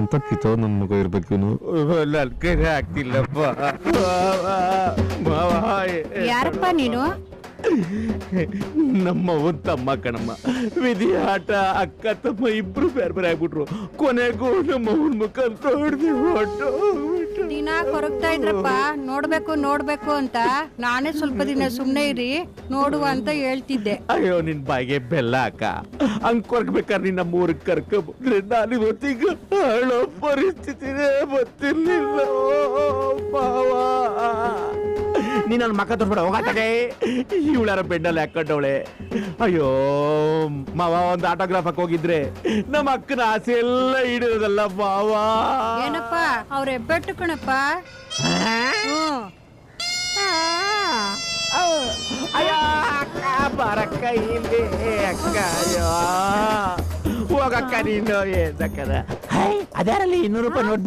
ಎಂತ ಕಿತೋ ನನ್ನ ಮಗ ಇರ್ಬೇಕು ನನ್ ಕೈಗೆ ಆಗ್ತಿಲ್ಲಪ್ಪ. ಯಾರಪ್ಪ ನೀನು? ನಮ್ಮ ಒಂದ್ ತಮ್ಮ ಕಣಮ್ಮ. ವಿಧಿ ಆಟ ಅಕ್ಕ ತಮ್ಮ ಇಬ್ರು ಬೇರೆ ಬೇರೆ ಆಗ್ಬಿಟ್ರು. ಕೊನೆಗೂ ನಮ್ಮ ಮುಖ ನೋಡ್ದೆ ಹೊಟ್ಟು ದಿನ ಕೊರಗ್ತಾ ಇದ್ರಪ್ಪ, ನೋಡ್ಬೇಕು ಅಂತ. ನಾನೇ ಸ್ವಲ್ಪ ದಿನ ಸುಮ್ನೆ ಇರಿ ನೋಡುವ ಅಂತ ಹೇಳ್ತಿದ್ದೆ. ಅಯ್ಯೋ ನಿನ್ ಬಾಯಿಗೆ ಬೆಲ್ಲ ಅಕ್ಕ. ಹಂಗ್ ಕೊರ್ಗ್ಬೇಕಾದ್ರೆ ನಿನ್ನ ಮೂರ್ಗ್ ಕರ್ಕೊಂಡ್ರೆ ನಾನು ಇವತ್ತೀಗ ಹೇಳೋ ಪರಿಸ್ಥಿತಿನೇ ಗೊತ್ತಿರ್ಲಿಲ್ಲ ಮಾವ. ನೀನ್ ನನ್ನ ಮಕ್ಕ ತೋರ್ಸ್ಬೇಡ ಹೋಗತ್ತೆ. ಇವಳಾರ ಬೆಂಡಲ್ಲಿ ಹಾಕೊಂಡವಳೆ. ಅಯ್ಯೋ ಮಾವ, ಒಂದ್ ಆಟೋಗ್ರಾಫ್ ಹೋಗಿದ್ರೆ ನಮ್ಮ ಅಕ್ಕನ ಆಸೆ ಎಲ್ಲ ಹಿಡಿಯೋದಲ್ಲ ಮಾವ. ಏನಪ್ಪ ಅವ್ರ ಹೆಬ್ಬೆಟ್ಟು ಕಣಪ್ಪ. ಅಯ್ಯೋ ಅಕ್ಕ ಬರಕ್ಕ ಇಲ್ಲಿ ಅಕ್ಕ. ಅಯ್ಯೋ ಹೋಗಕ್ಕ ನೀನು. ಅದ್ಯಾರಲ್ಲಿ 200 ರೂಪಾಯಿ ನೋಟ್